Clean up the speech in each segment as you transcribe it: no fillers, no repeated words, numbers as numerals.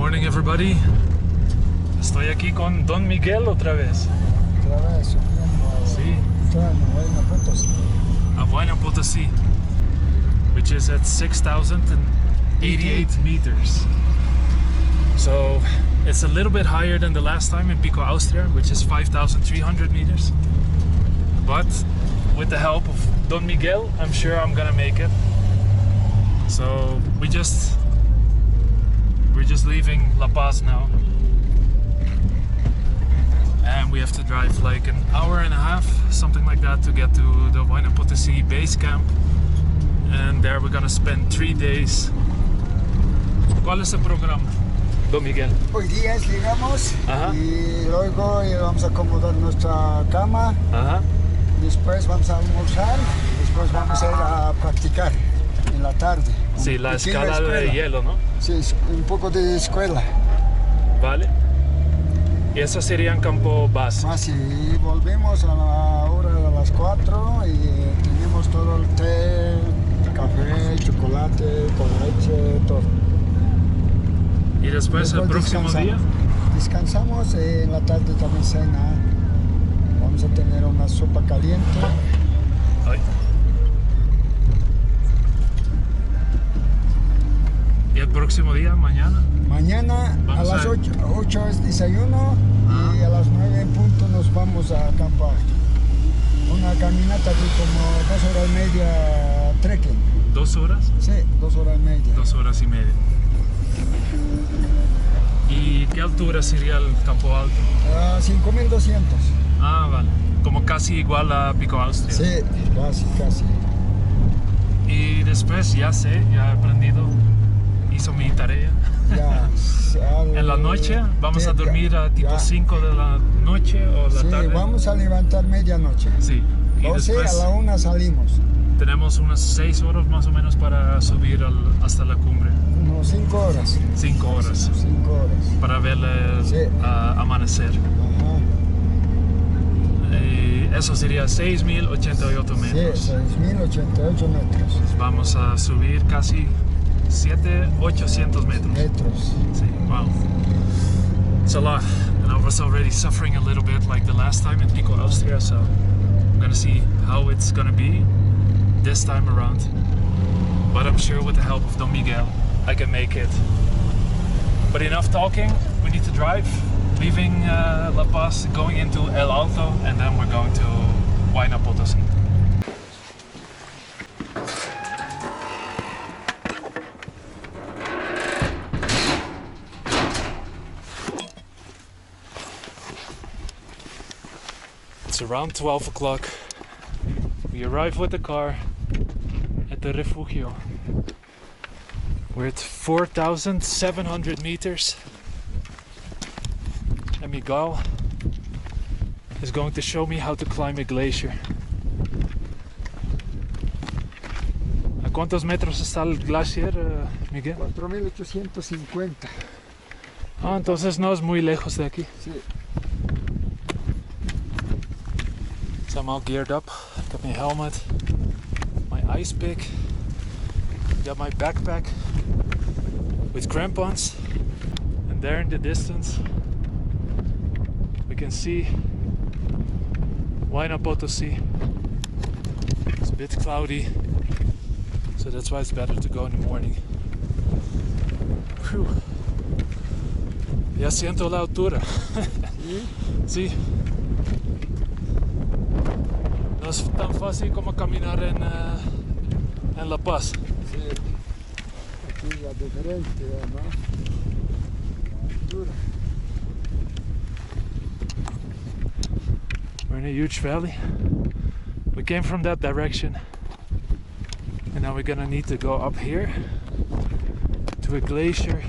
morning, everybody. Estoy aquí con Don Miguel otra vez. Otra vez subiendo. Sí. Huayna Potosí. A Huayna Potosí, which is at 6,088 meters. So it's a little bit higher than the last time in Pico Austria, which is 5,300 meters. But with the help of Don Miguel, I'm sure I'm gonna make it. So we're just leaving La Paz now, and we have to drive like an hour and a half, something like that, to get to the Huayna Potosí base camp, and there we're gonna spend 3 days. ¿Cuál es el programa, Don Miguel? Hoy día llegamos. Ajá. Y luego vamos a acomodar nuestra cama. Ajá. Después vamos a almorzar. Después vamos a ir a practicar en la tarde. Sí, la escala de hielo, ¿no? Sí, un poco de escuela. Vale. Y eso sería en campo base. Así, volvemos a la hora de las 4 y tenemos todo el té, café, chocolate, con leche, todo. Y después el próximo día. Descansamos, en la tarde también cena. Vamos a tener una sopa caliente. Ay. ¿Y el próximo día, mañana? Mañana Vamos a las a- 8 es desayuno y a las 9 en punto nos vamos a Campo Alto. Una caminata de como 2 horas y media trekking. 2 horas. Sí, 2 horas y media. 2 horas y media. ¿Y qué altura sería el Campo Alto? 5200. Ah, vale. Como casi igual a Pico Austria. Sí, casi. Y después ya sé, ya he aprendido, hizo mi tarea. Ya, En la noche vamos a dormir a tipo ya. 5 de la noche o la Sí, tarde. vamos a levantar medianoche. Sí. Y 12 después a la 1 salimos. tenemos unas 6 horas más o menos para subir hasta la cumbre. Unos 5 horas. 5 horas 5 horas. para ver el Sí. amanecer. Ajá. Y eso sería 6,088 Sí, metros. 6088 metros. Vamos a subir casi 700-800 metros. Sí, wow. It's a lot, and I was already suffering a little bit like the last time in Pico Austria, so I'm gonna see how it's gonna be this time around. But I'm sure with the help of Don Miguel, I can make it. But enough talking, we need to drive, leaving La Paz, going into El Alto, and then we're going to Huayna Potosí. It's around 12 o'clock. We arrive with the car at the refugio. We're at 4,700 meters. And Miguel is going to show me how to climb a glacier. ¿A cuántos metros está el glacier, Miguel? 4850. Ah, entonces no es muy lejos de aquí. Sí. So I'm all geared up, got my helmet, my ice pick, got my backpack with crampons, and there in the distance we can see Huayna Potosí. It's a bit cloudy, so that's why it's better to go in the morning. Whew. Ya siento la altura. ¿Sí? Sí. No es tan fácil como caminar en La Paz. Sí. Aquí ya diferente, ¿no? La altura. We're in a huge valley. We came from that direction, and now we're gonna need to go up here to a glacier,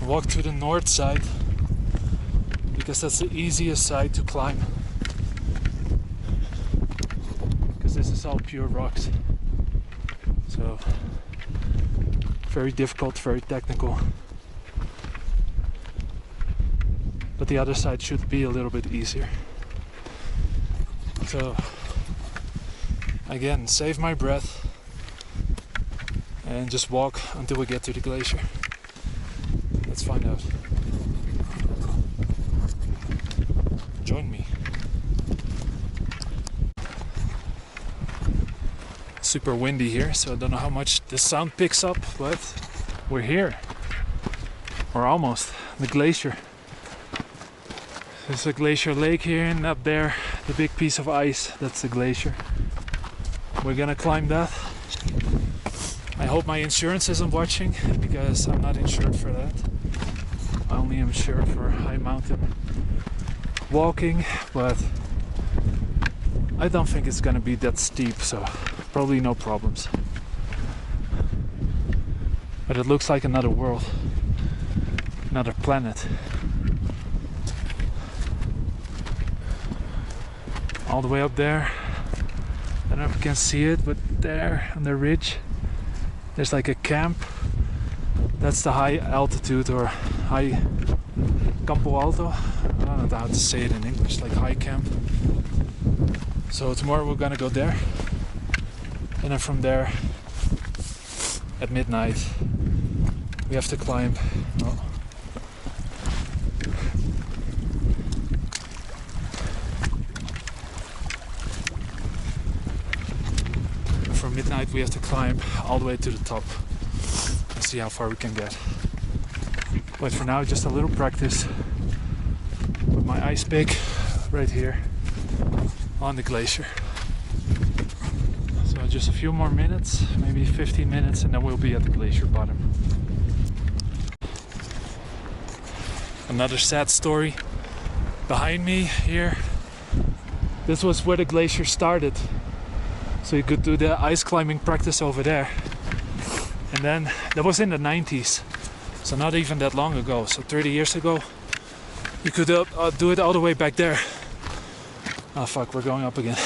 walk to the north side, because that's the easiest side to climb, because this is all pure rocks. So very difficult, very technical. But the other side should be a little bit easier. So again, save my breath and just walk until we get to the glacier. Let's find out. Join me. Super windy here, so I don't know how much the sound picks up, but we're here. Or almost. The glacier. There's a glacier lake here, and up there the big piece of ice, that's the glacier. We're gonna climb that. I hope my insurance isn't watching, because I'm not insured for that. I only am insured for high mountain walking, but I don't think it's gonna be that steep, so probably no problems. But it looks like another world, another planet. All the way up there, I don't know if you can see it, but there on the ridge there's like a camp. That's the high altitude or high Campo Alto. I don't know how to say it in English, like high camp. So tomorrow we're gonna go there, and then from there at midnight we have to climb. From midnight we have to climb all the way to the top and see how far we can get. But for now, just a little practice with my ice pick right here on the glacier. So just a few more minutes, maybe 15 minutes, and then we'll be at the glacier bottom. Another sad story behind me here. This was where the glacier started. So you could do the ice climbing practice over there. And then that was in the 90s. So not even that long ago. So 30 years ago. You could do it all the way back there. Oh fuck, we're going up again.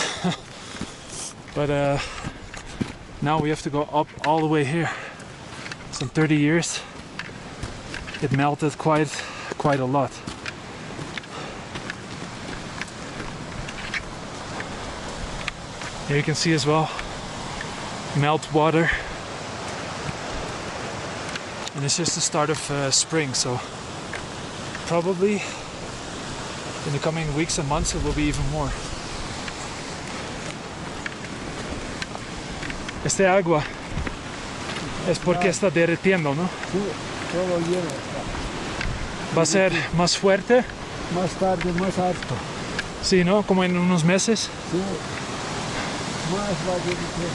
But now we have to go up all the way here. So in 30 years it melted quite a lot. Here you can see as well melt water, and it's just the start of spring, so probably in the coming weeks and months it will be even more. Este agua es porque está derritiendo, ¿no? Sí, todo hielo está. Va a ser más fuerte. Más tarde, más alto. Sí, ¿no? Como en unos meses. Sí. Más va a derretir.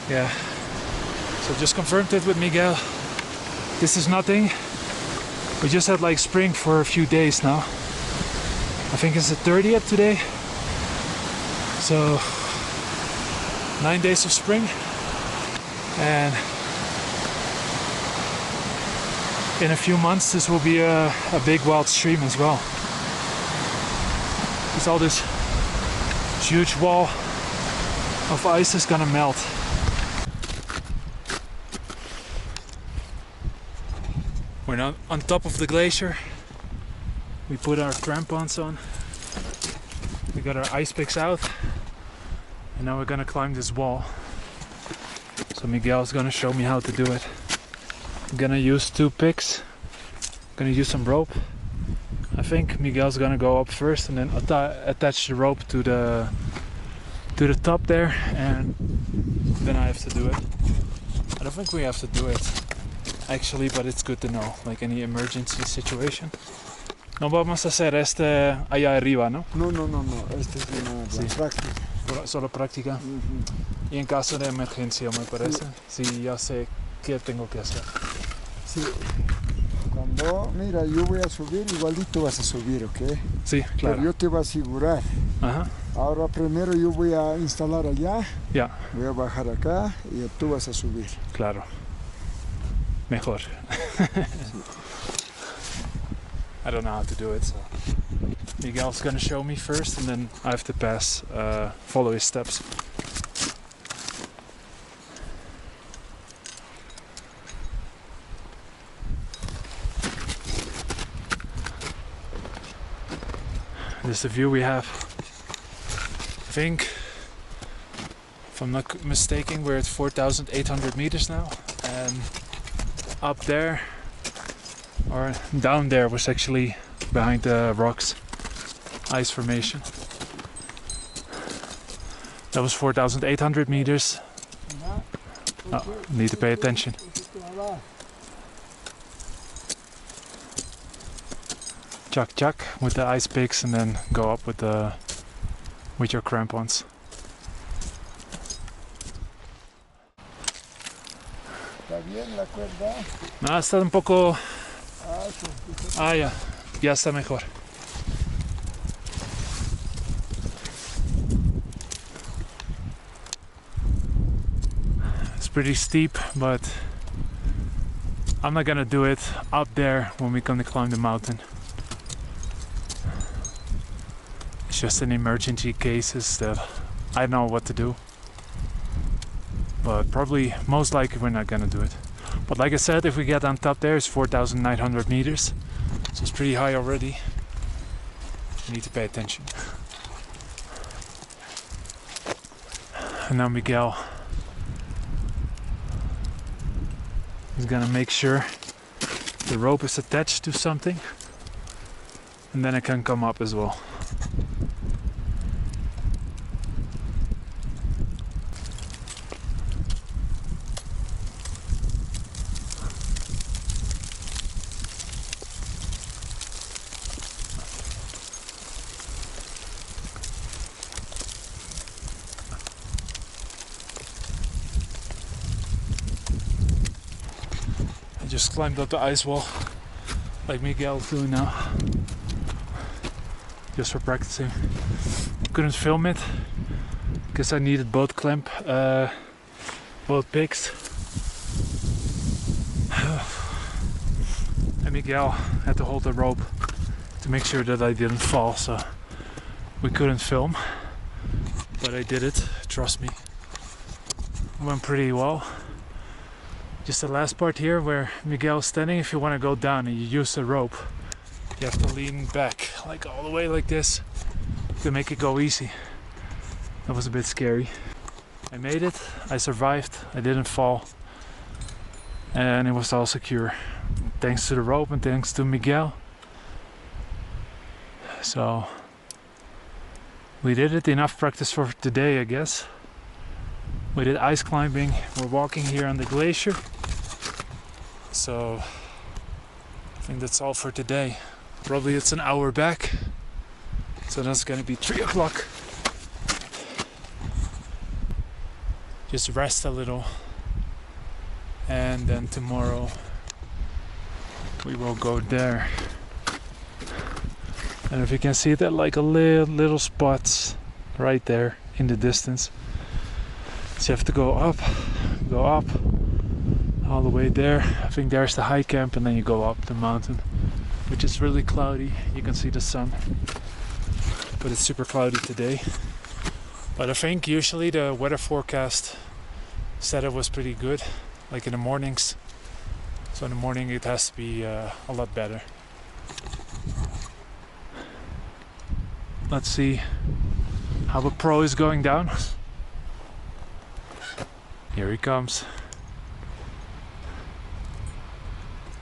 Yeah. So just confirmed it with Miguel. This is nothing. We just had like spring for a few days now. I think it's the 30th today. So 9 days of spring. And in a few months this will be a big wild stream as well. Because all this huge wall of ice is gonna melt. We're now on top of the glacier. We put our crampons on. We got our ice picks out. And now we're gonna climb this wall. So Miguel's gonna show me how to do it. I'm gonna use 2 picks. I'm gonna use some rope. I think Miguel's gonna go up first and then attach the rope to the top there, and then I have to do it. I don't think we have to do it actually, but it's good to know, like any emergency situation. No vamos a hacer este allá arriba, ¿no? No, este es una práctica. Solo práctica. Y en caso de emergencia, me parece. Sí, ya sé qué tengo que hacer. Sí. Cuando, mira, yo voy a subir, igualito vas a subir, ¿ok? Sí, claro. Pero yo te voy a asegurar. Ajá. Ahora primero yo voy a instalar allá. Ya. Voy a bajar acá y tú vas a subir. Claro. Mejor. I don't know how to do it, so Miguel's gonna show me first, and then I have to follow his steps. This is the view we have. I think, if I'm not mistaken, we're at 4,800 meters now, And up there, or down there, was actually behind the rocks, ice formation. That was 4,800 meters. Oh, need to pay attention. Chuck chuck with the ice picks and then go up with your crampons. ¿Está bien la cuerda? No, está un poco... Ah, ya. Ya está mejor. It's pretty steep, but I'm not gonna do it up there when we come to climb the mountain. It's just in emergency cases that I know what to do. But probably, most likely, we're not gonna do it. But like I said, if we get on top there, it's 4,900 meters. So it's pretty high already. You need to pay attention. And now Miguel is gonna make sure the rope is attached to something. And then it can come up as well. Just climbed up the ice wall like Miguel's doing now, just for practicing. Couldn't film it because I needed both picks. And Miguel had to hold the rope to make sure that I didn't fall, so we couldn't film, but I did it, trust me. It went pretty well. Just the last part here where Miguel's standing, if you want to go down and you use the rope, you have to lean back like all the way like this to make it go easy. That was a bit scary. I made it, I survived, I didn't fall, and it was all secure. Thanks to the rope and thanks to Miguel. So we did it, enough practice for today, I guess. We did ice climbing, we're walking here on the glacier. So I think that's all for today. Probably it's an hour back, so that's gonna be 3 o'clock. Just rest a little, and then tomorrow we will go there. And if you can see that, like a little spots right there in the distance. So you have to go up all the way there. I think there's the high camp, and then you go up the mountain, which is really cloudy. You can see the sun, but it's super cloudy today. But I think usually the weather forecast said it was pretty good, like in the mornings. So in the morning it has to be a lot better. Let's see how a pro is going down. Here he comes.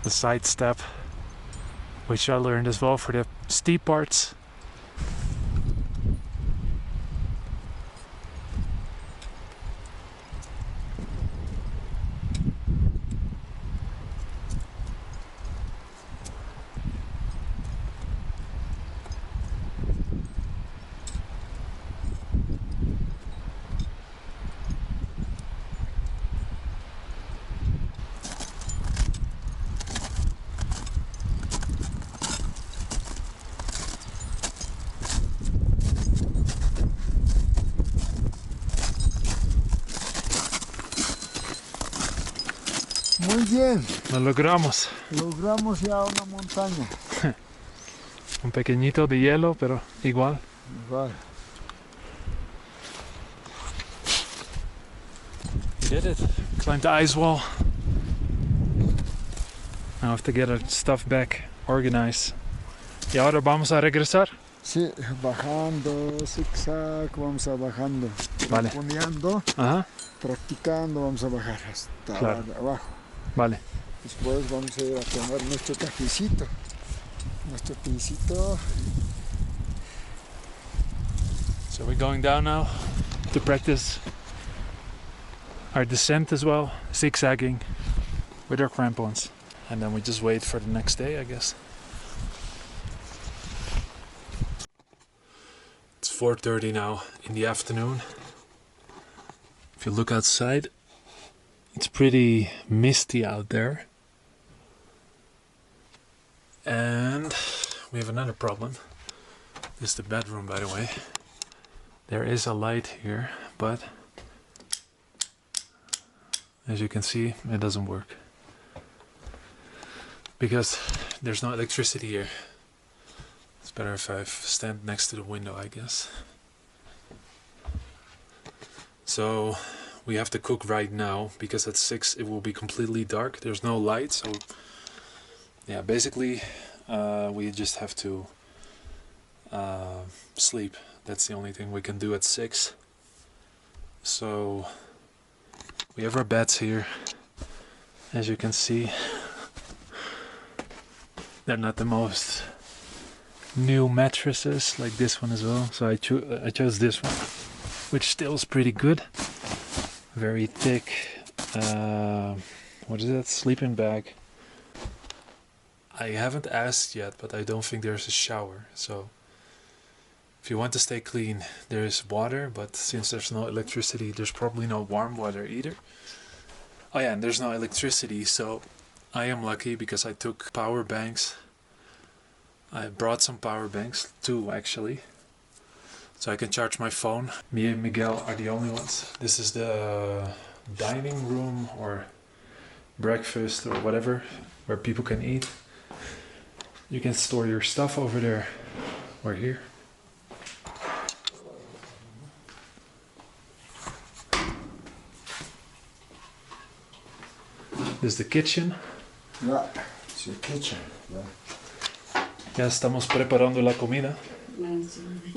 The side step, which I learned as well for the steep parts. Muy bien. Lo logramos. Logramos ya una montaña. Un pequeñito de hielo, pero igual. Igual. We did it. Climbed the ice wall. Now I have to get our stuff back organized. ¿Y ahora vamos a regresar? Sí, bajando, zigzag, vamos a bajando. Vale. Poniendo. Ajá. practicando, vamos a bajar hasta Claro. abajo. Vale. Después vamos a ir a tomar nuestro cafecito. Nuestro pincito. So we're going down now to practice our descent as well, zigzagging with our crampons. And then we just wait for the next day, I guess. It's 4:30 now in the afternoon. If you look outside, it's pretty misty out there. And we have another problem. This is the bedroom, by the way. There is a light here, but as you can see, it doesn't work. Because there's no electricity here. It's better if I stand next to the window, I guess. So we have to cook right now, because at 6 it will be completely dark. There's no light, so yeah, basically we just have to sleep. That's the only thing we can do at 6. So we have our beds here, as you can see. They're not the most new mattresses, like this one as well. So I chose this one, which still is pretty good. Very thick. What is that? Sleeping bag. I haven't asked yet, but I don't think there's a shower. So if you want to stay clean, there is water, but since there's no electricity, there's probably no warm water either. Oh yeah, and there's no electricity, so I am lucky because I took power banks. I brought some power banks, 2 actually, so I can charge my phone. Me and Miguel are the only ones. This is the dining room or breakfast or whatever, where people can eat. You can store your stuff over there or here. This is the kitchen. Yeah, it's the kitchen. Yeah. Ya estamos preparando la comida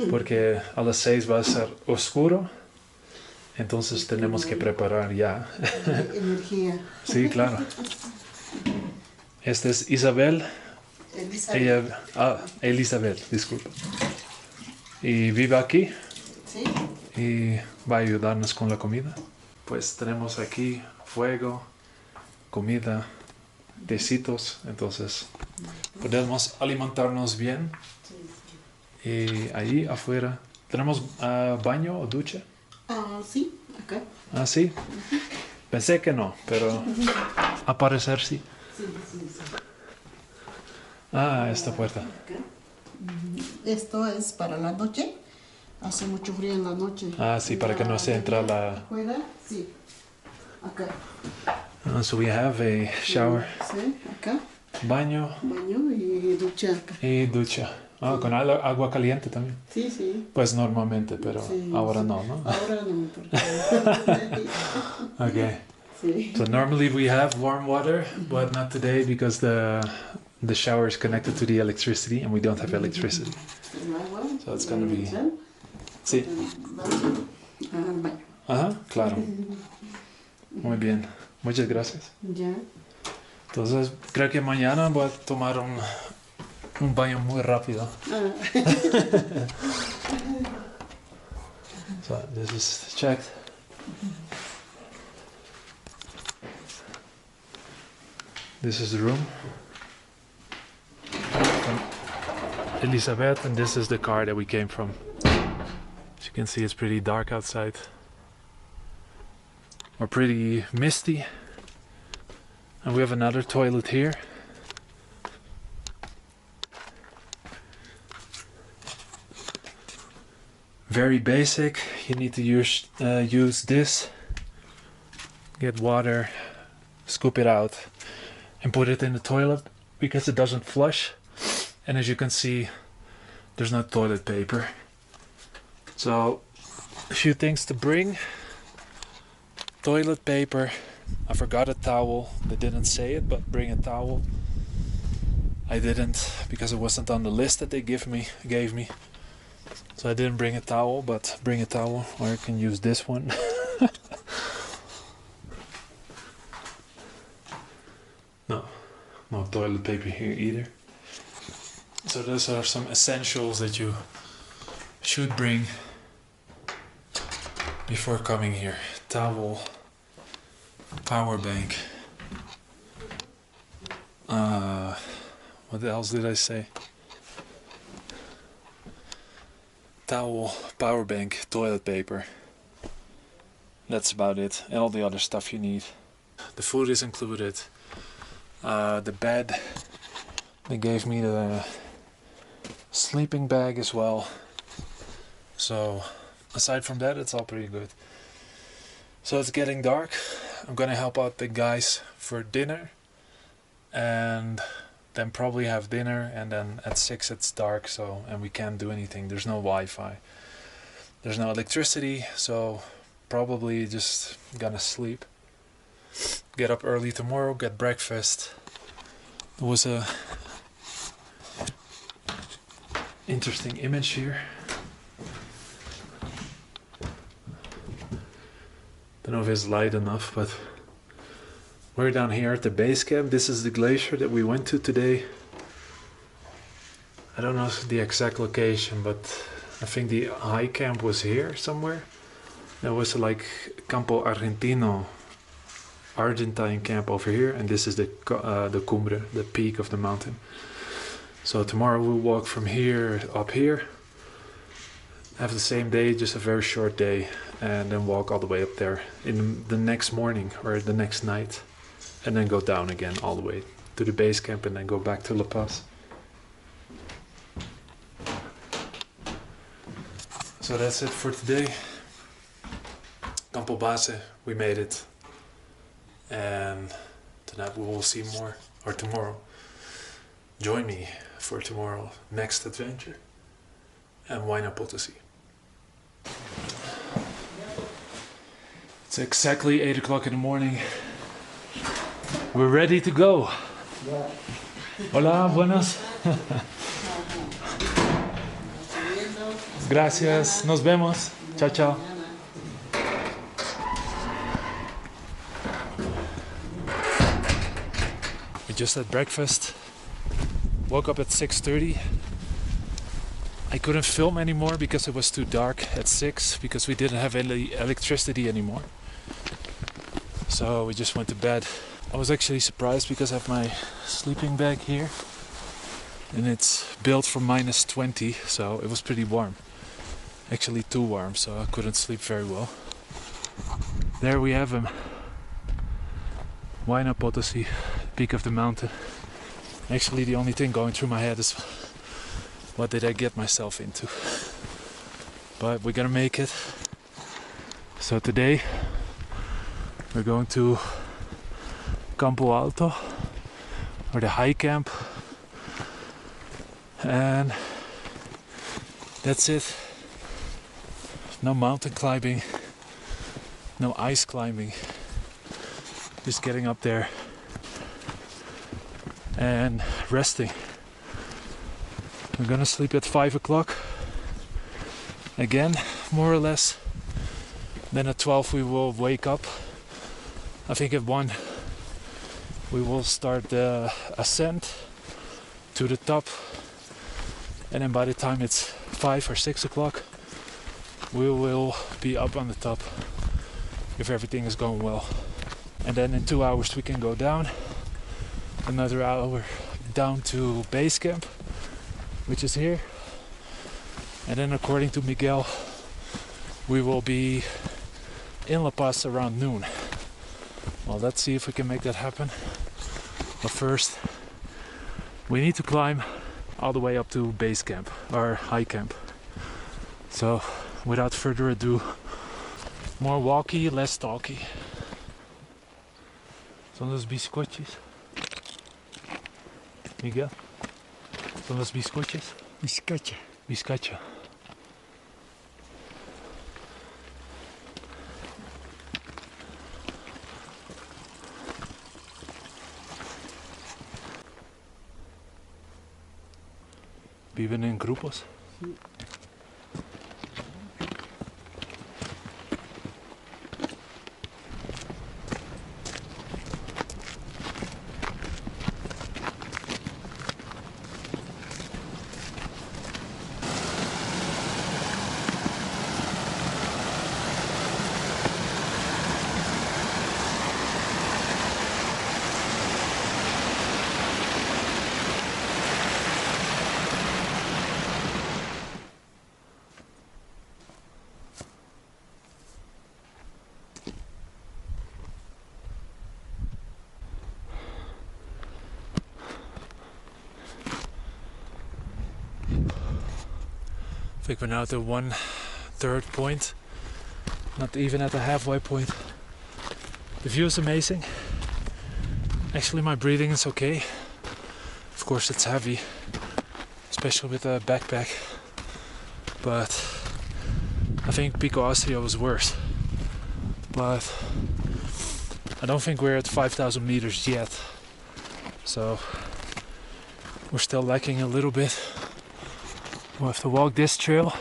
porque a las 6 va a ser oscuro, entonces tenemos que preparar ya. Energía. Sí, claro. Esta es Isabel. Elizabeth, disculpa. Y vive aquí. Sí. Y va a ayudarnos con la comida. Pues tenemos aquí fuego, comida, tecitos, entonces podemos alimentarnos bien. Y ahí afuera tenemos baño o ducha. Sí, acá. Ah, sí. Pensé que no, pero a parecer sí. Sí, sí, sí. Ah, esta puerta. Acá. Esto es para la noche. Hace mucho frío en la noche. Ah, sí, para que no se entra la... ¿Juega? Sí. Acá. So we have a shower, Sí, acá. baño Baño y ducha acá. y ducha. Ah, con agua caliente también. Sí, sí. Pues normalmente, pero Sí, ahora sí. no, ¿no? Ahora no, porque... Okay. Sí. So normally we have warm water, but not today because the shower is connected to the electricity and we don't have electricity. El agua. So it's gonna be... Al Sí. baño. Ajá, claro. Muy bien. Muchas gracias. Ya. Entonces, creo que mañana voy a tomar un baño muy rápido. So this is checked. This is the room from Elizabeth, and this is the car that we came from. As you can see, it's pretty dark outside, or pretty misty. And we have another toilet here. Very basic. You need to use this. Get water, scoop it out, and put it in the toilet because it doesn't flush. And as you can see, there's no toilet paper. So, a few things to bring. Toilet paper. I forgot a towel. They didn't say it, but bring a towel. I didn't because it wasn't on the list that they gave me. So I didn't bring a towel, but bring a towel, or you can use this one. No toilet paper here either. So those are some essentials that you should bring before coming here. Towel, power bank. What else did I say? Towel, power bank, toilet paper. That's about it. And all the other stuff you need. The food is included. The bed. They gave me the sleeping bag as well. So aside from that, it's all pretty good. So it's getting dark. I'm gonna help out the guys for dinner. And then probably have dinner, and then at 6 it's dark, so, and we can't do anything. There's no Wi-Fi, there's no electricity, so probably just gonna sleep, get up early tomorrow, get breakfast. There was a interesting image here. Don't know if it's light enough, but we're down here at the base camp. This is the glacier that we went to today. I don't know the exact location, but I think the high camp was here somewhere. There was like Campo Argentino, Argentine camp over here, and this is the cumbre, the peak of the mountain. So tomorrow we'll walk from here up here, have the same day, just a very short day, and then walk all the way up there in the next morning or the next night. And then go down again all the way to the base camp and then go back to La Paz. So that's it for today. Campo Base, we made it. And tonight we will see more, or tomorrow. Join me for tomorrow next adventure. And Huayna Potosí. It's exactly 8 o'clock in the morning. We're ready to go. Yeah. Hola, buenas. Gracias. Nos vemos. Chao, chao. We just had breakfast. Woke up at 6:30. I couldn't film anymore because it was too dark at 6 because we didn't have any electricity anymore. So we just went to bed. I was actually surprised because I have my sleeping bag here and it's built for -20, so it was pretty warm. Actually too warm, so I couldn't sleep very well. There we have him. Huayna Potosí, peak of the mountain. Actually the only thing going through my head is what did I get myself into? But we're gonna make it. So today we're going to Campo Alto, or the high camp, and that's it. No mountain climbing, no ice climbing, just getting up there and resting. We're gonna sleep at 5 o'clock again, more or less. Then at 12 we will wake up. I think at 1 we will start the ascent to the top, and then by the time it's 5 or 6 o'clock we will be up on the top if everything is going well. And then in 2 hours we can go down, another hour down to base camp, which is here, and then according to Miguel we will be in La Paz around noon. Well, let's see if we can make that happen. But first, we need to climb all the way up to base camp, or high camp. So, without further ado, more walkie, less talkie. São os biscoitos? Miguel? São os biscoitos? Biscacha. Biscacha. ¿Viven en grupos? Sí. think we're now at the 1/3 point, not even at the halfway point. The view is amazing. Actually, my breathing is okay. Of course, it's heavy, especially with a backpack. But I think Pico Austria was worse. But I don't think we're at 5,000 meters yet. So we're still lacking a little bit. We'll have to walk this trail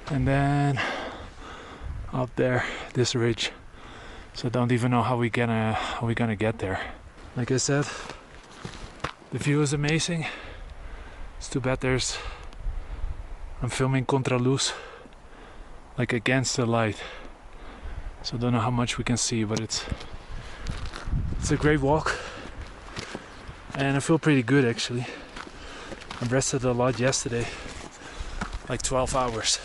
and then up there, this ridge. So I don't even know how we're gonna get there. Like I said, the view is amazing. It's too bad I'm filming contra luz, like against the light. So I don't know how much we can see, but it's a great walk. And I feel pretty good actually. I rested a lot yesterday, like 12 hours,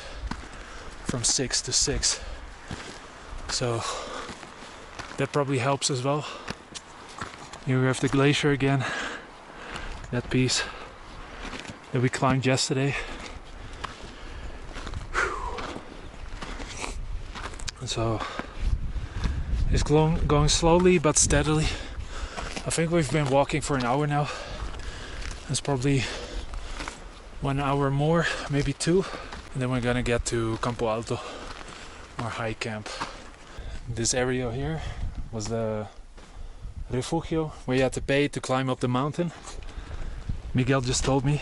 from 6 to 6. So that probably helps as well. Here we have the glacier again, that piece that we climbed yesterday. So it's going slowly but steadily. I think we've been walking for an hour now. It's probably 1 hour more, maybe 2, and then we're gonna get to Campo Alto, our high camp. This area here was the refugio where you had to pay to climb up the mountain. Miguel just told me.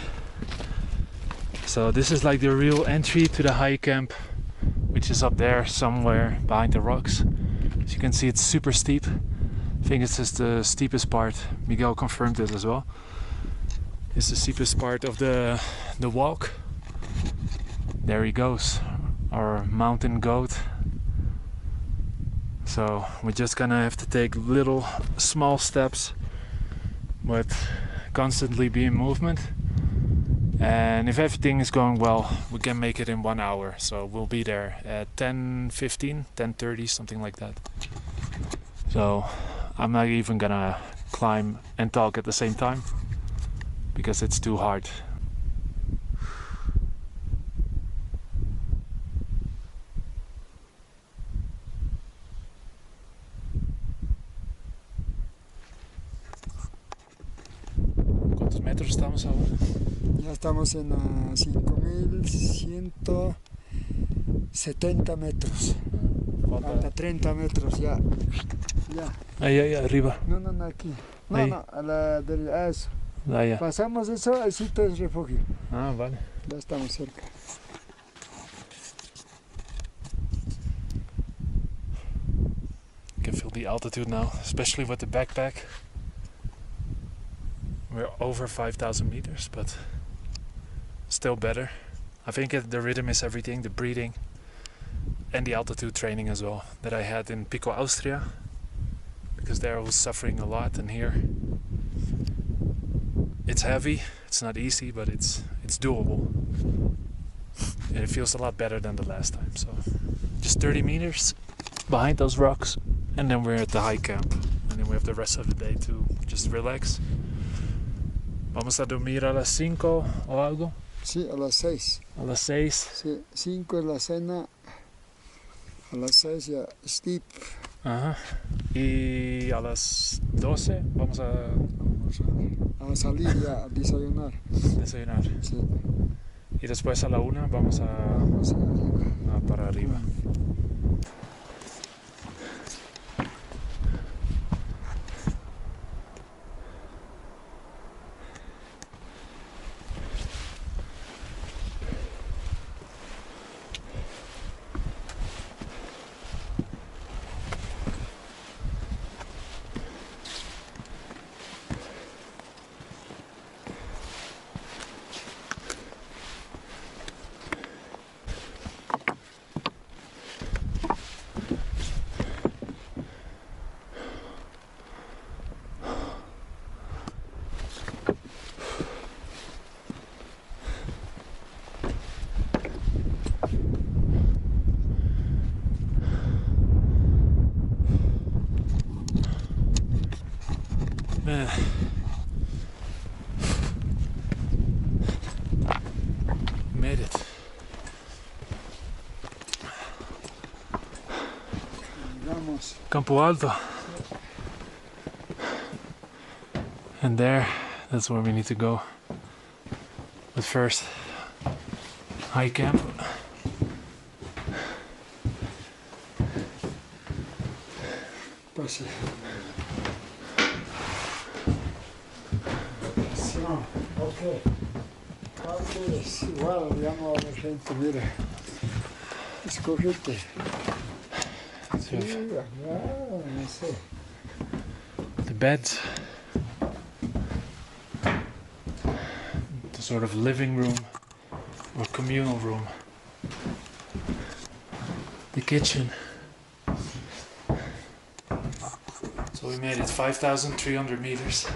So this is like the real entry to the high camp, which is up there somewhere behind the rocks. As you can see, it's super steep. I think it's just the steepest part. Miguel confirmed it as well. It's the steepest part of the walk. There he goes, our mountain goat. So we're just gonna have to take little small steps, but constantly be in movement. And if everything is going well, we can make it in 1 hour. So we'll be there at 10:15, 10:30, something like that. So I'm not even gonna climb and talk at the same time because it's too hard. ¿Cuántos metros estamos ahora? Ya estamos en 5.170 metros. Falta 30 metros ya. Ahí, arriba. No, aquí. Ahí. No, a la del eso. Ya. Pasamos eso, el sitio es refugio. Ah, vale. Ya estamos cerca. You can feel the altitude now, especially with the backpack. We're over 5,000 meters, but still better. I think the rhythm is everything, the breathing and the altitude training as well that I had in Pico Austria, because there I was suffering a lot, and here it's heavy, it's not easy, but it's doable. And it feels a lot better than the last time. So just 30 meters behind those rocks, and then we're at the high camp, and then we have the rest of the day to just relax. Vamos a dormir a las 5 o algo. Sí, a las 6. A las 6. Sí, 5 es la cena, a las 6 ya steep. Ajá. Y a las 12 vamos a salir ya a desayunar. Desayunar. Sí. Y después a la 1 vamos a para arriba. Made it. Campo Alto. And there, that's where we need to go. But first, high camp. Pues, no, ok. Es igual, llamo a la gente, mira. Escogete. Sí, no sé. The beds. The sort of living room or communal room. The kitchen. So we made it 5,300 meters.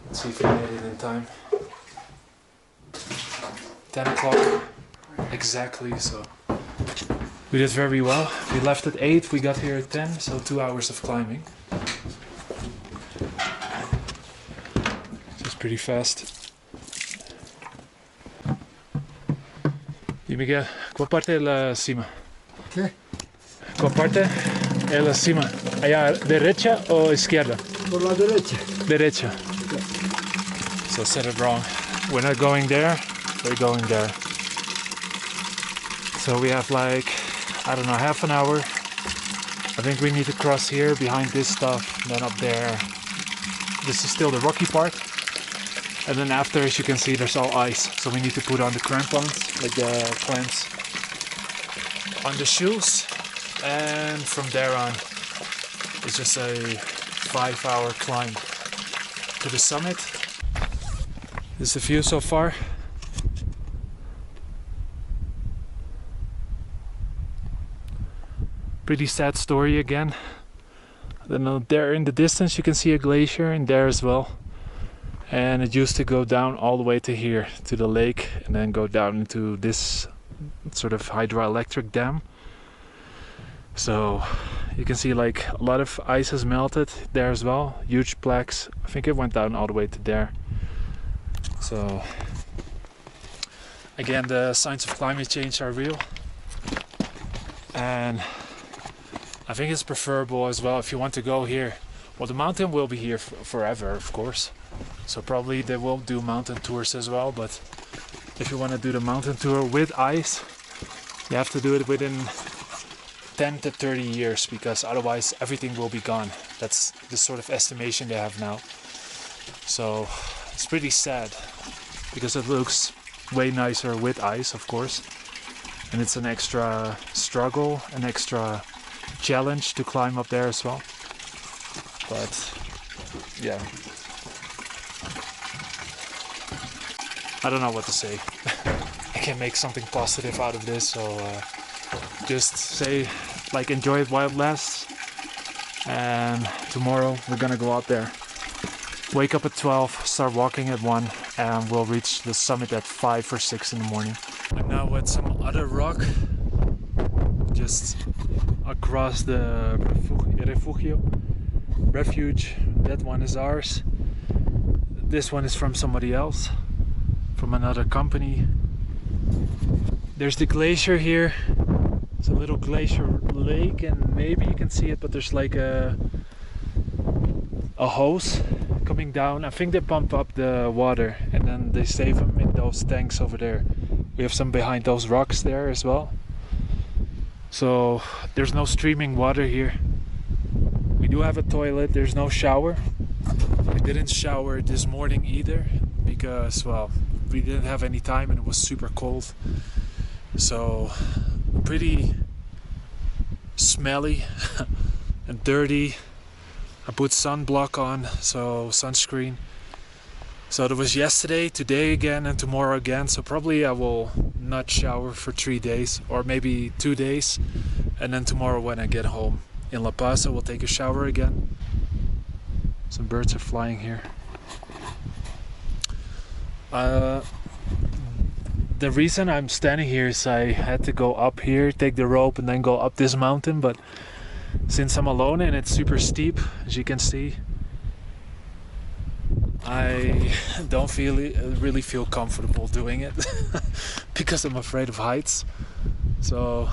Let's see if we made it in time. 10 o'clock exactly, so we did very well. We left at 8, we got here at 10, so 2 hours of climbing. Just pretty fast. Y Miguel, ¿cuál parte de la cima? ¿Qué? ¿Cuál parte de la cima? ¿Allá derecha o izquierda? Por la derecha. Derecha. So I said it wrong. We're not going there, we're going there. So we have like, I don't know, half an hour. I think we need to cross here behind this stuff, then up there. This is still the rocky part. And then after, as you can see, there's all ice. So we need to put on the crampons, like the clamps, on the shoes. And from there on, it's just a 5-hour climb to the summit. This is the view so far. Pretty sad story again. Then there in the distance you can see a glacier, and there as well. And it used to go down all the way to here, to the lake, and then go down into this sort of hydroelectric dam. So you can see like a lot of ice has melted there as well. Huge plaques. I think it went down all the way to there. So again, the signs of climate change are real. And I think it's preferable as well if you want to go here. Well, the mountain will be here forever, of course. So probably they will do mountain tours as well. But if you want to do the mountain tour with ice, you have to do it within 10 to 30 years, because otherwise everything will be gone. That's the sort of estimation they have now. So it's pretty sad, because it looks way nicer with ice, of course. And it's an extra struggle, an extra challenge to climb up there as well. But yeah, I don't know what to say. I can make something positive out of this, so just say like enjoy it while it lasts. And tomorrow we're gonna go out there. Wake up at 12, start walking at 1, and we'll reach the summit at 5 or 6 in the morning. I'm now at some other rock, just across the refuge. That one is ours. This one is from somebody else, from another company. There's the glacier here. It's a little glacier lake, and maybe you can see it, but there's like a hose coming down. I think they pump up the water and then they save them in those tanks over there. We have some behind those rocks there as well. So there's no streaming water here. We do have a toilet. There's no shower. I didn't shower this morning either because, well, we didn't have any time and it was super cold. So pretty smelly and dirty. I put sunblock on, so sunscreen. So that was yesterday, today again, and tomorrow again. So probably I will not shower for 3 days, or maybe 2 days. And then tomorrow when I get home in La Paz, I will take a shower again. Some birds are flying here. The reason I'm standing here is I had to go up here, take the rope, and then go up this mountain. But since I'm alone and it's super steep, as you can see, I don't really feel comfortable doing it because I'm afraid of heights. So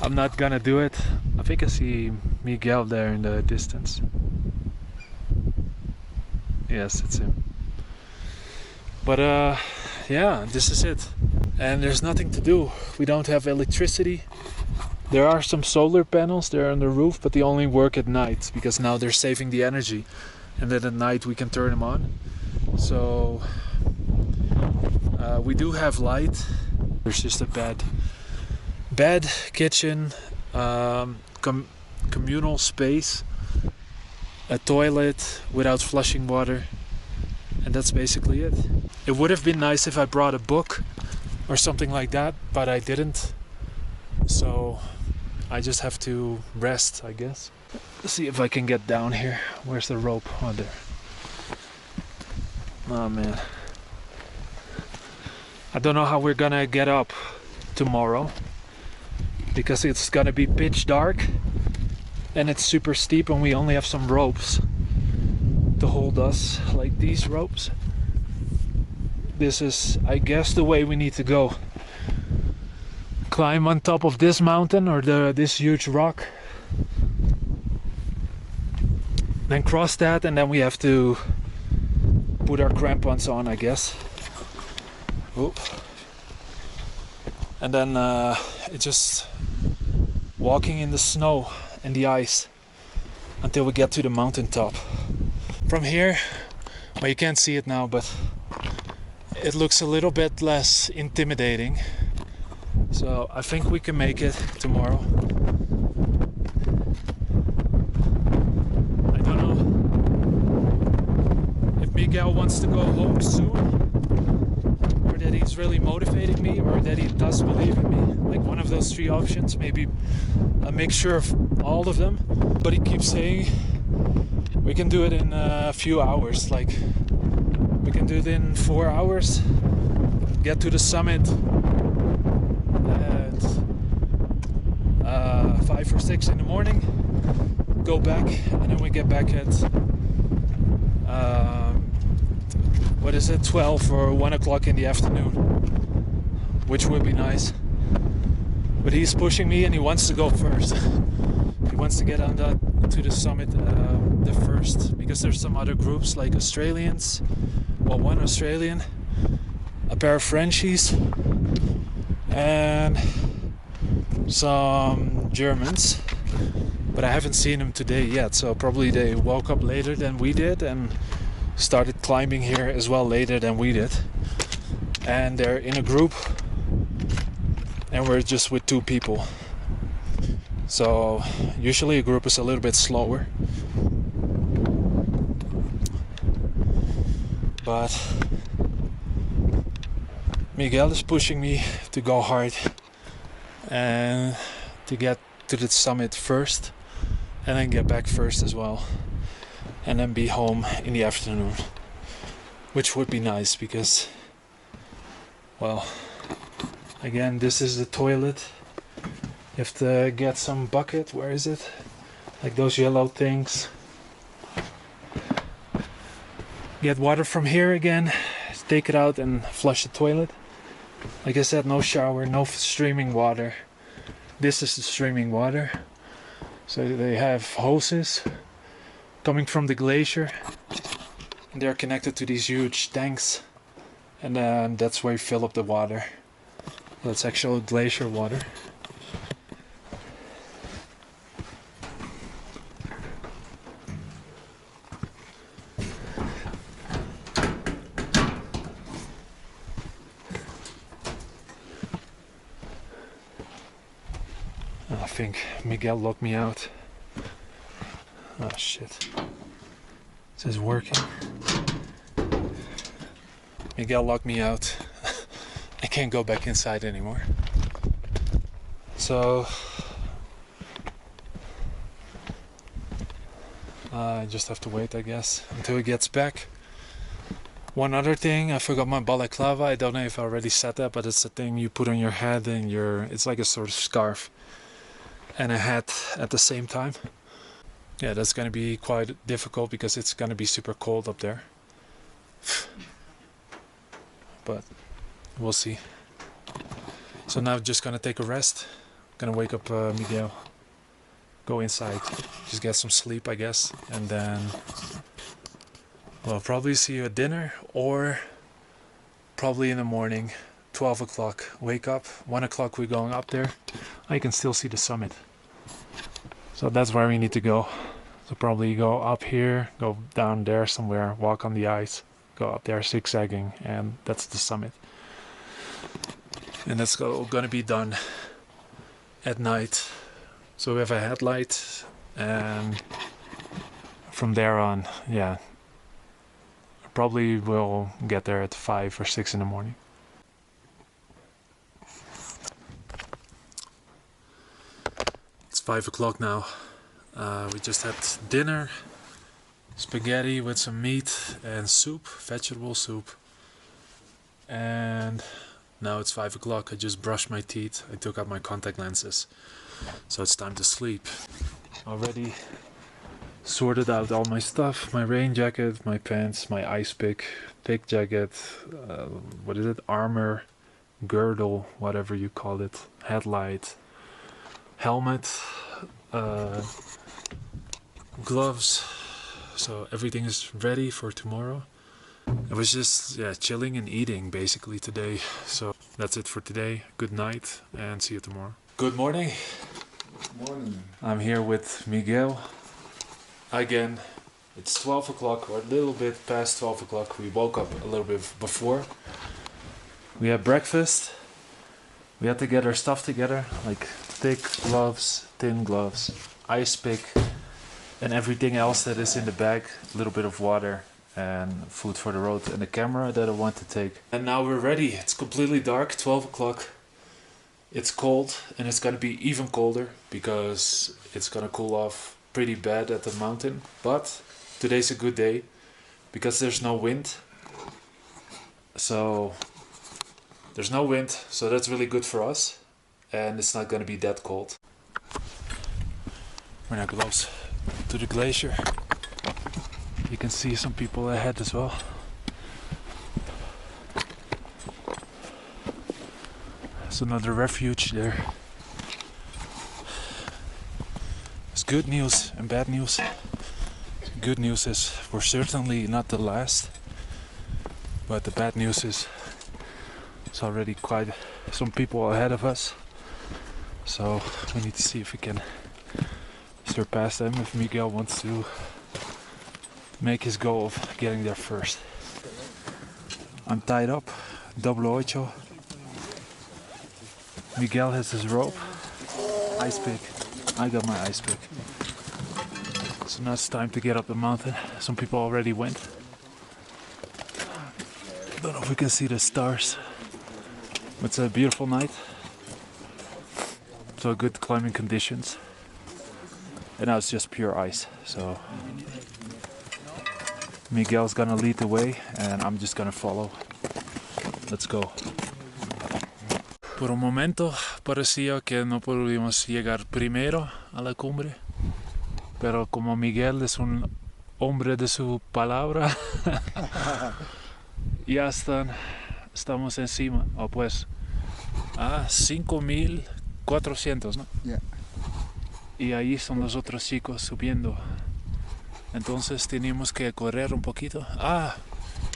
I'm not gonna do it. I think I see Miguel there in the distance. Yes, it's him. But yeah, this is it. And there's nothing to do. We don't have electricity. There are some solar panels there on the roof, but they only work at night because now they're saving the energy. And then at night we can turn them on. So we do have light. There's just a bed, kitchen, communal space, a toilet without flushing water, and that's basically it. It would have been nice if I brought a book or something like that, but I didn't. So I just have to rest, I guess. Let's see if I can get down here. Where's the rope? Oh, there. Oh man. I don't know how we're gonna get up tomorrow because it's gonna be pitch dark and it's super steep and we only have some ropes to hold us, like these ropes. This is, I guess, the way we need to go. Climb on top of this mountain or this huge rock, then cross that, and then we have to put our crampons on, I guess. Oop. And then it's just walking in the snow and the ice until we get to the mountaintop. From here, well, you can't see it now, but it looks a little bit less intimidating. So I think we can make it tomorrow. I don't know if Miguel wants to go home soon, or that he's really motivating me, or that he does believe in me. Like one of those three options, maybe a mixture of all of them. But he keeps saying we can do it in a few hours. Like we can do it in 4 hours, get to the summit at 5 or 6 in the morning, go back, and then we get back at 12 or 1 o'clock in the afternoon, which would be nice. But he's pushing me and he wants to go first. He wants to get on to the summit the first, because there's some other groups like Australians, well, one Australian, a pair of Frenchies, and some Germans, but I haven't seen them today yet, so probably they woke up later than we did and started climbing here as well later than we did, and they're in a group and we're just with 2 people. So usually a group is a little bit slower, but Miguel is pushing me to go hard and to get to the summit first, and then get back first as well, and then be home in the afternoon, which would be nice because, well, again, this is the toilet. You have to get some bucket. Where is it? Like those yellow things. Get water from here again, take it out and flush the toilet. Like I said, no shower, no streaming water. This is the streaming water. So they have hoses coming from the glacier, and they're connected to these huge tanks, and then that's where you fill up the water. That's actual glacier water. I think Miguel locked me out. Oh shit. This is working. Miguel locked me out. I can't go back inside anymore. So I just have to wait, I guess, until he gets back. One other thing, I forgot my balaclava. I don't know if I already said that, but it's a thing you put on your head and it's like a sort of scarf and a hat at the same time. Yeah, that's gonna be quite difficult because it's gonna be super cold up there. But we'll see. So now just gonna take a rest Gonna wake up Miguel. Go inside. Just get some sleep, I guess. And then we'll probably see you at dinner, or probably in the morning, 12 o'clock. Wake up, 1 o'clock we're going up there. I can still see the summit. So that's where we need to go. So probably go up here, go down there somewhere, walk on the ice, go up there zigzagging, and that's the summit. And that's gonna be done at night. So we have a headlight, and from there on, yeah, probably we'll get there at 5 or 6 in the morning. It's 5 o'clock now. We just had dinner, spaghetti with some meat and soup, vegetable soup. And now it's 5 o'clock. I just brushed my teeth. I took out my contact lenses. So it's time to sleep. Already sorted out all my stuff. My rain jacket, my pants, my ice pick jacket, what is it? Armor, girdle, whatever you call it. Headlight, helmet, gloves. So everything is ready for tomorrow. I was just chilling and eating basically today. So that's it for today. Good night and see you tomorrow. Good morning. Good morning. I'm here with Miguel. Again, it's 12 o'clock or a little bit past 12 o'clock. We woke up a little bit before. We had breakfast. We had to get our stuff together, like thick gloves, thin gloves, ice pick, and everything else that is in the bag. A little bit of water and food for the road and the camera that I want to take. And now we're ready. It's completely dark, 12 o'clock. It's cold, and it's gonna be even colder because it's gonna cool off pretty bad at the mountain. But today's a good day because there's no wind. So there's no wind, so that's really good for us, and it's not gonna be that cold. We're now close to the glacier. You can see some people ahead as well. There's another refuge there. It's good news and bad news. Good news is we're certainly not the last, but the bad news is it's already quite some people ahead of us. So we need to see if we can surpass them, if Miguel wants to make his goal of getting there first. I'm tied up, 88. Miguel has his rope, ice pick. I got my ice pick. So now it's time to get up the mountain. Some people already went. Don't know if we can see the stars. It's a beautiful night. So good climbing conditions. And now it's just pure ice. So Miguel's gonna lead the way and I'm just gonna follow. Let's go. Por un momento parecía que no podíamos llegar primero a la cumbre, pero como Miguel es un hombre de su palabra, ya estamos encima, o pues a 5.400, ¿no? Yeah. Y ahí son los otros chicos subiendo, entonces teníamos que correr un poquito.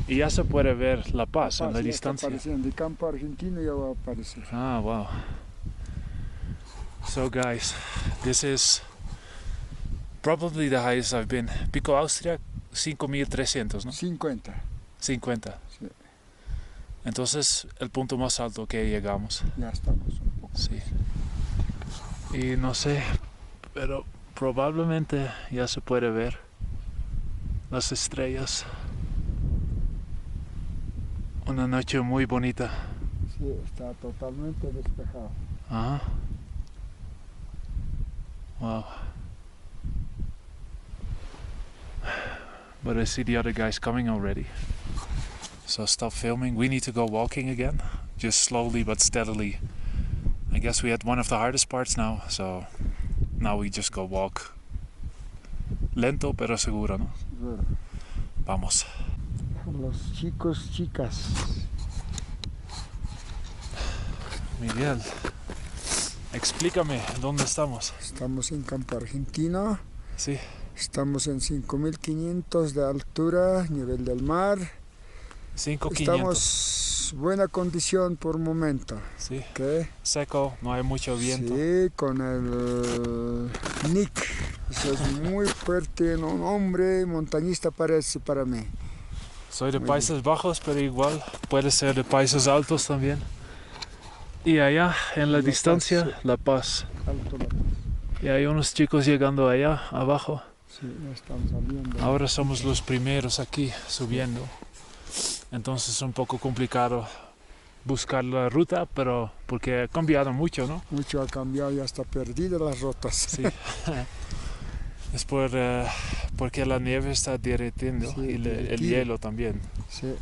Y ya se puede ver La Paz en la distancia. De Campo Argentino ya va a aparecer. Wow. So guys, this is probably the highest I've been. Pico Austria, 5.300, ¿no? 50. 50. Sí. Entonces, el punto más alto que llegamos. Ya estamos un poco. Sí. Y no sé, pero probablemente ya se puede ver las estrellas. Una noche muy bonita. Sí, está totalmente despejado. Ajá. Wow. But I see the other guys coming already. So stop filming. We need to go walking again. Just slowly but steadily. I guess we had one of the hardest parts now. So now we just go walk. Lento pero seguro, ¿no? Seguro. Vamos. Los chicos, chicas. Miguel. Explícame, ¿dónde estamos? Estamos en Campo Argentino. Sí. Estamos en 5.500 de altura, nivel del mar. 5.500. Estamos buena condición por momento. Sí. ¿Qué? Seco, no hay mucho viento. Sí, con el Nick. Eso es muy fuerte, un hombre montañista parece para mí. Soy de Muy Países Bajos, pero igual puede ser de Países Altos también. Y allá, en la distancia, Paz, sí. La Paz. Alto La Paz. Y hay unos chicos llegando allá, abajo. Sí, ya están saliendo. Ahora somos los primeros aquí, subiendo. Entonces es un poco complicado buscar la ruta, pero porque ha cambiado mucho, ¿no? Mucho ha cambiado, ya está perdida las rotas. Sí. Es porque la nieve está derritiendo Sí, y el derretido. hielo también. Sí.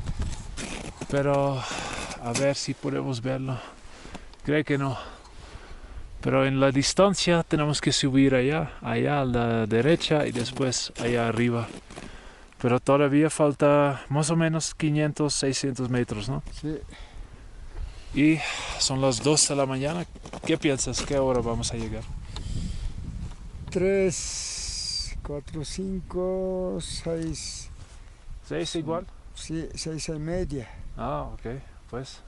Pero a ver si podemos verlo. Creo que no. Pero en la distancia tenemos que subir allá a la derecha y después allá arriba. Pero todavía falta más o menos 500, 600 metros, ¿no? Sí. Y son las 2 de la mañana. ¿Qué piensas? ¿Qué hora vamos a llegar? 3, 4, 5, 6. ¿6 igual? Sí, 6:30. Ah, ok. Pues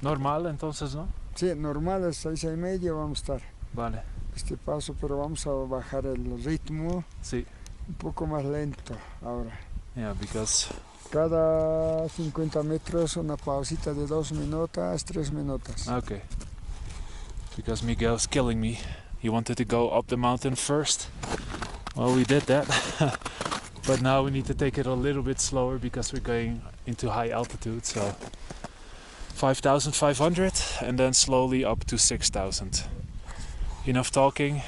normal entonces, ¿no? Sí, normal, es 6:30 vamos a estar. Vale. Este paso, pero vamos a bajar el ritmo Sí. un poco más lento ahora. Yeah, because Cada 50 metros una pausita de 2 minutos, 3 minutos. okay. Because Miguel's killing me. He wanted to go up the mountain first. Well, we did that. But now we need to take it a little bit slower because we're going into high altitude. So 5,500 and then slowly up to 6,000. Enough talking.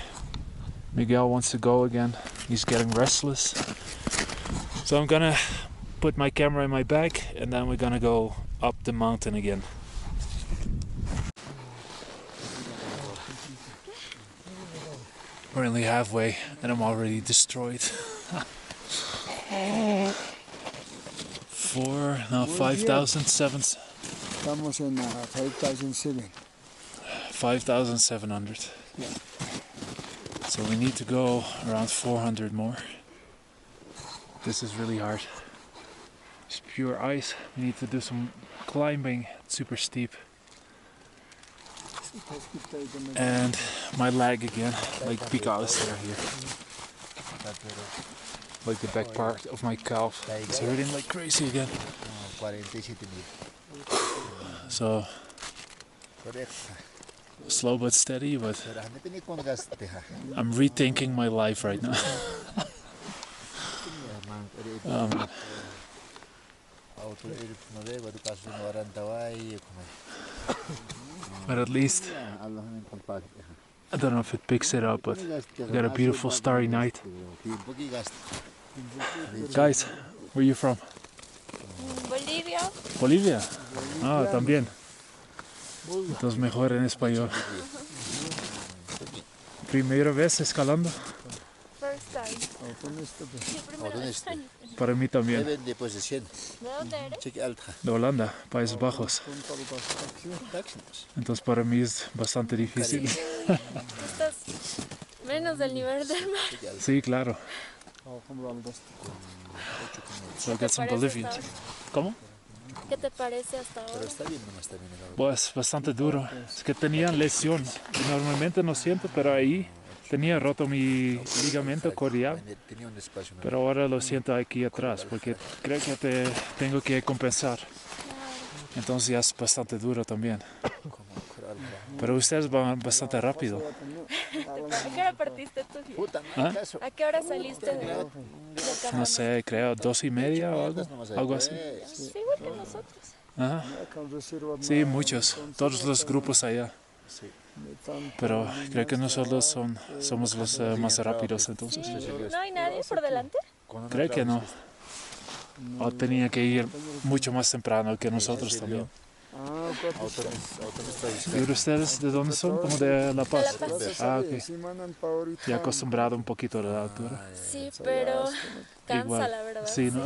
Miguel wants to go again. He's getting restless. So I'm gonna put my camera in my bag and then we're gonna go up the mountain again. We're only halfway and I'm already destroyed. 5,007. Estamos en 5,007. 5,700. Yeah. So we need to go around 400 more. This is really hard. It's pure ice. We need to do some climbing. It's super steep. And my leg again, like Pico Austria here. Like the back part of my calf. It's hurting like crazy again. So slow but steady, but I'm rethinking my life right now. But at least, I don't know if it picks it up, but we got a beautiful starry night. Guys, where are you from? Bolivia. Bolivia. Ah, también. Entonces mejor en español. ¿Primera vez escalando? First time. Sí, primera vez. Para mí también. ¿De dónde eres? De Holanda, Países Bajos. Entonces para mí es bastante difícil. Estás menos del nivel del mar. Sí, claro. So I ¿Qué got te some parece Bolivians. hasta ahora? ¿Cómo? ¿Qué te parece hasta ahora? Pues bastante duro. Es que tenía lesión. Y normalmente no siento, pero ahí tenía roto mi ligamento cordial. Pero ahora lo siento aquí atrás porque creo que tengo que compensar. Entonces ya es bastante duro también. Pero ustedes van bastante rápido. ¿A qué hora partiste tú? ¿Ah? ¿A qué hora saliste del No campamento? sé, creo 2:30 o algo así. Sí, igual que nosotros. Ajá. Sí, muchos, todos los grupos allá. Pero creo que nosotros somos los más rápidos entonces. ¿No hay nadie por delante? Creo que no. O tenía que ir mucho más temprano que nosotros también. ¿Y ustedes de dónde son? ¿Como de La Paz? De La Paz, sí. Ah, ok. Ya acostumbrado un poquito a la altura. Sí, pero cansa, Igual. la verdad. Sí, ¿no?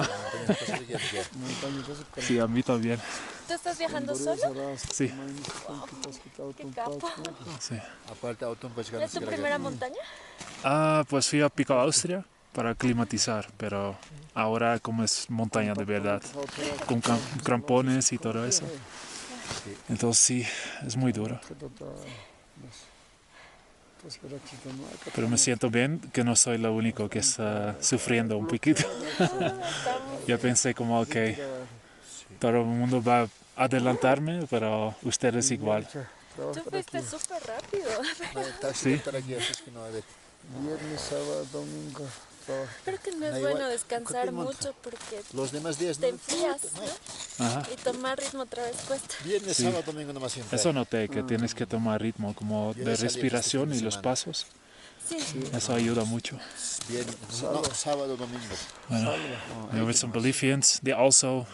Sí, a mí también. ¿Tú estás viajando solo? Sí. Qué capo. Sí. ¿Es tu primera montaña? Ah, pues fui a Pico Austria para climatizar, pero ahora como es montaña de verdad, con crampones y todo eso. Entonces sí, es muy duro. Pero me siento bien que no soy lo único que está sufriendo un poquito. Yo pensé como, ok, todo el mundo va a adelantarme, pero ustedes igual. Tú fuiste súper rápido. Sí. Viernes, sábado, domingo. Creo que no es bueno descansar mucho porque Los demás días te enfrías, ¿no? Ajá. Y tomar ritmo otra vez cuesta. Viernes, Sí. sábado, domingo nomás siempre. Eso noté, que tienes que tomar ritmo como de respiración y los pasos. Sí. Eso ayuda mucho. Viernes, no, sábado, domingo. Bueno, there were some Bolivians. They're also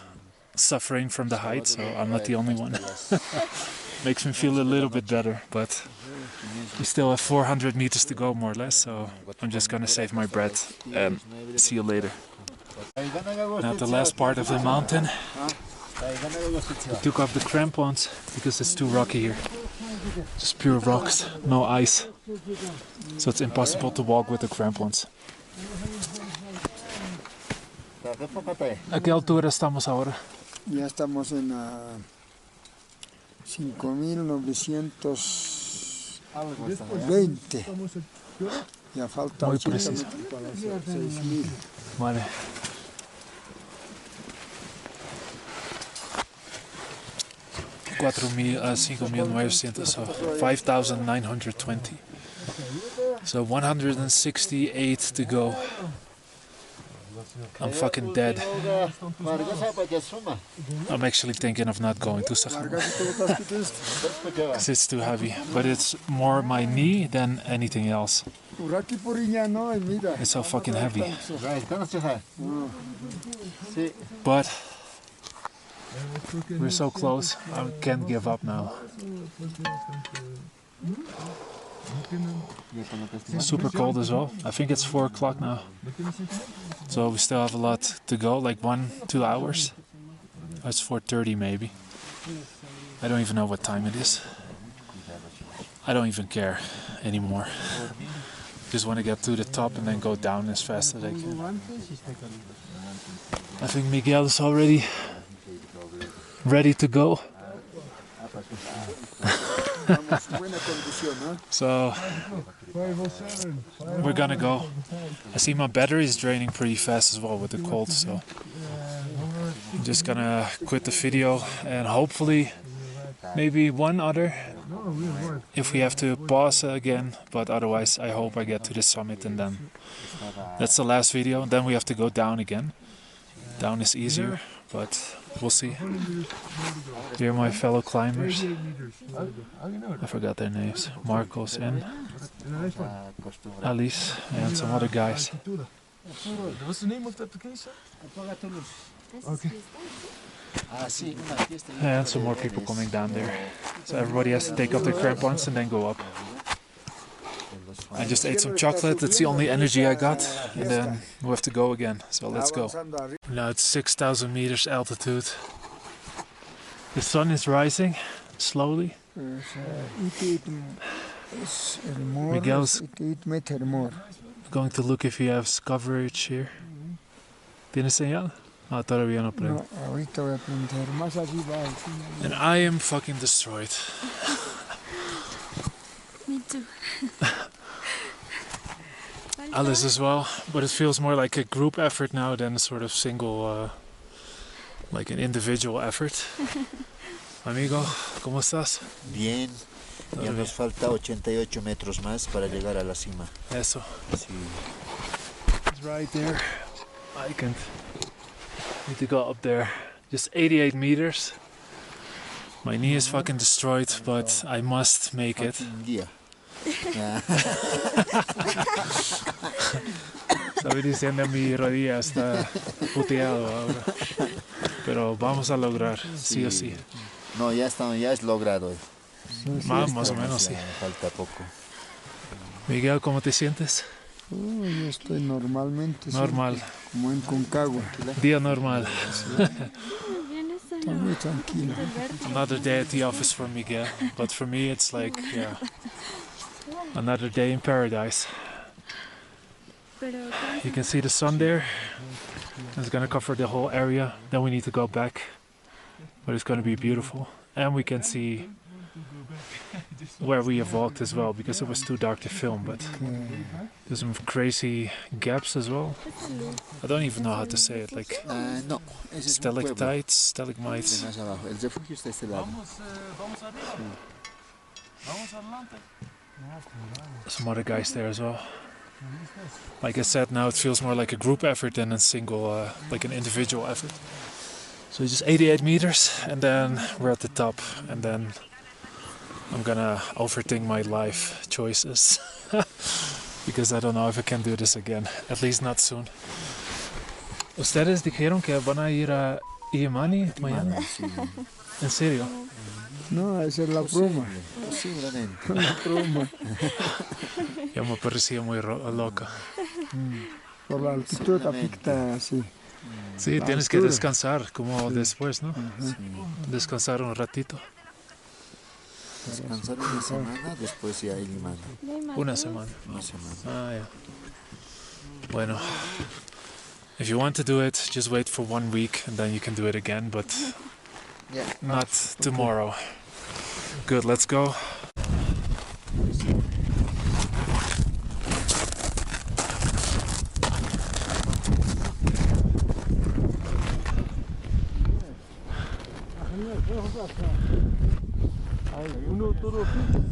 suffering from the height, so I'm not the only one. Makes me feel a little bit better, but we still have 400 meters to go, more or less, so I'm just gonna save my breath and see you later. Now at the last part of the mountain, we took off the crampons because it's too rocky here. Just pure rocks, no ice. So it's impossible to walk with the crampons. ¿A qué altura estamos ahora? Ya estamos en 5.920. Ya falta Muy 80 preciso. para las 6.000. Vale. $4,000, 5,900, so 5,920. So 168 to go. I'm fucking dead. I'm actually thinking of not going to Sahara because it's too heavy. But it's more my knee than anything else. It's so fucking heavy. But we're so close. I can't give up now. Super cold as well. I think it's 4 o'clock now. So we still have a lot to go, like 1-2 hours. It's 4:30 maybe. I don't even know what time it is. I don't even care anymore. Just want to get to the top and then go down as fast as I can. I think Miguel is already ready to go. So we're gonna go. I see my battery is draining pretty fast as well with the cold, so I'm just gonna quit the video and hopefully maybe one other if we have to pause again, but otherwise I hope I get to the summit and then that's the last video. Then we have to go down again. Down is easier, but we'll see. Here are my fellow climbers. I forgot their names. Marcos and Alice and some other guys. What's the name of the application? Okay. And some more people coming down there. So everybody has to take off their crampons and then go up. I just ate some chocolate, that's the only energy I got, and then we have to go again, so let's go. Now it's 6,000 meters altitude. The sun is rising, slowly. Miguel's going to look if he has coverage here. ¿Tiene señal? Ah, todavía no prende. And I am fucking destroyed. Me too. Alice as well, but it feels more like a group effort now than a sort of single, like an individual effort. Amigo, ¿cómo estás? Bien. Ya nos falta 88 metros más para llegar a la cima. Eso. Sí. It's right there. I can't. Need to go up there. Just 88 meters. My knee is fucking destroyed, but I must make it. Día. Estoy diciendo mi rodilla está puteado ahora. Pero vamos a lograr, sí o sí. No, ya es logrado. Más o menos, sí. Falta poco. Miguel, ¿cómo te sientes? Yo estoy normalmente. Normal. Como en Concagua. Día normal. Está muy tranquilo. Another day at the office for Miguel, but for me it's like, yeah, another day in paradise. You can see the sun there. It's gonna cover the whole area. Then we need to go back, but it's gonna be beautiful. And we can see where we have walked as well, because it was too dark to film, but there's some crazy gaps as well. I don't even know how to say it, like No, ese es un stalactites, stalagmites. más abajo. El refugio está a este lado. Some other guys there as well. Like I said, now it feels more like a group effort than a single, like an individual effort. So it's just 88 meters, and then we're at the top, and then I'm gonna overthink my life choices because I don't know if I can do this again, at least not soon. ¿Ustedes dijeron que van a ir a Imani mañana? ¿En serio? No, esa es la broma. Posiblemente. La broma. Ya me parecía muy loca. Por la altitud afecta así. Sí, tienes que descansar como después, ¿no? Sí. Descansar un ratito. Descansar una semana, después ya ir limando. Una semana. Una semana. Ah, yeah. Bueno. If you want to do it, just wait for 1 week and then you can do it again, but not tomorrow. Good, let's go.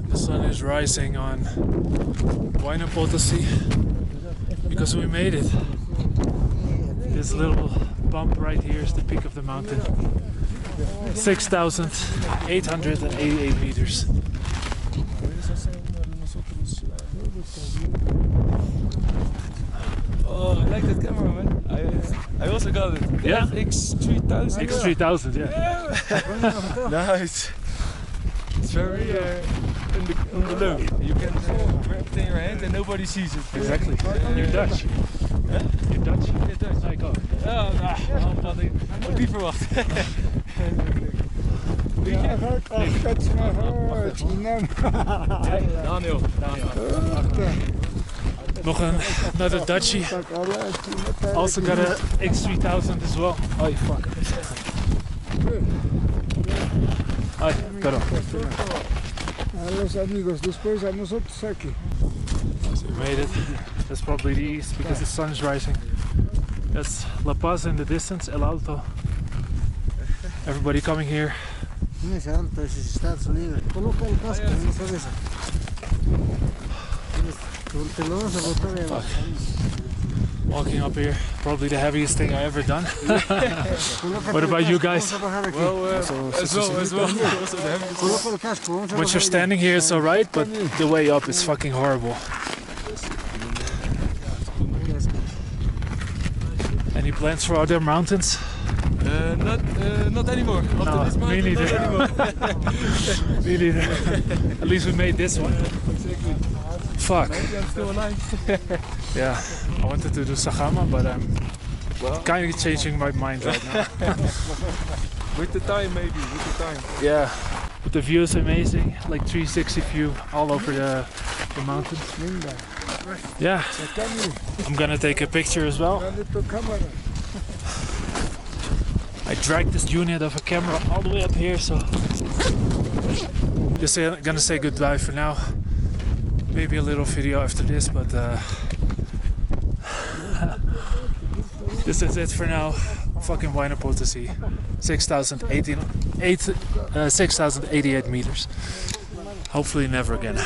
The sun is rising on Huayna Potosí because we made it. This little bump right here is the peak of the mountain. 6,888 meters. Oh, I like that camera, man. I also got it. Yeah? X3000. X3000, yeah. Nice. It's very on the low. You can grab it in your hand and nobody sees it. Exactly. You're Dutch. Huh? You're Dutch. Yeah, Dutch. I go. Oh, wat die verwacht. Daniel. Nog another Dutchie. Also got a X3000 as well. Oh, fuck. Ay, perdón. A los amigos, después a nosotros aquí. So we made it. That's probably the east because the sun is rising. That's La Paz in the distance, El Alto. Everybody coming here. Ese alto es Estados Unidos. Coloca el casco en la cabeza. Te lo vas a botar de abajo. Walking up here, probably the heaviest thing I ever done. What about you guys? Well, as well. Once you're standing here, it's alright, but the way up is fucking horrible. Any plans for other mountains? Not anymore. No, this me mountain, neither. not anymore. Me neither. At least we made this one. Exactly. Fuck. Maybe I'm still alive. Yeah, I wanted to do Sagama, but I'm kind of changing my mind right now. With the time, maybe. With the time. Yeah, but the view is amazing, like 360 view all over the mountains. Yeah, I'm gonna take a picture as well. I dragged this unit of a camera all the way up here, so just gonna say goodbye for now. Maybe a little video after this, but this is it for now. Fucking Huayna Potosí, 6,088 meters. Hopefully never again.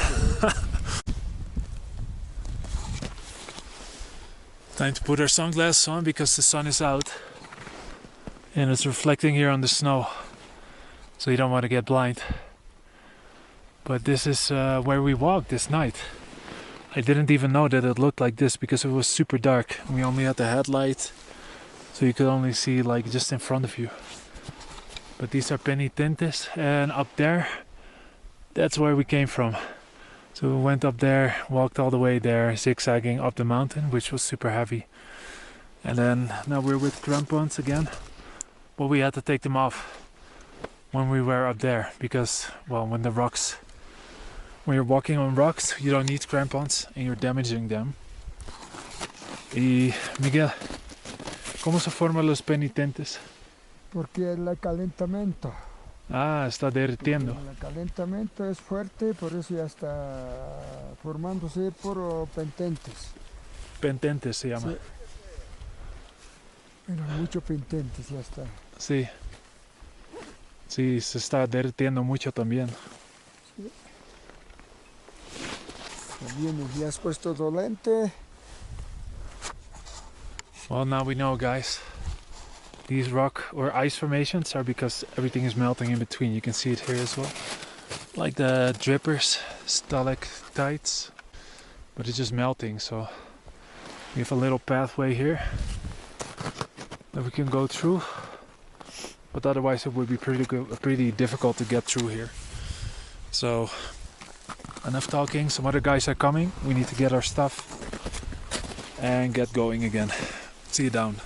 Time to put our sunglasses on because the sun is out and it's reflecting here on the snow, so you don't want to get blind. But this is where we walked this night. I didn't even know that it looked like this because it was super dark. We only had the headlight, so you could only see like just in front of you. But these are penitentes, and up there, that's where we came from. So we went up there, walked all the way there, zigzagging up the mountain, which was super heavy. And then now we're with crampons again, but we had to take them off when we were up there because, well, when you're walking on rocks, you don't need crampons and you're damaging them. Y Miguel, ¿cómo se forman los penitentes? Porque el calentamiento. Ah, está derritiendo. El calentamiento es fuerte, por eso ya está formándose por penitentes. Penitentes se llama. Sí. Mira, mucho penitentes ya está. Sí. Sí, se está derritiendo mucho también. Sí. También ya has puesto dolente. Well, now we know, guys. These rock or ice formations are because everything is melting in between. You can see it here as well. Like the drippers, stalactites. But it's just melting, so we have a little pathway here that we can go through. But otherwise it would be pretty difficult to get through here. So enough talking, some other guys are coming. We need to get our stuff and get going again. See you down.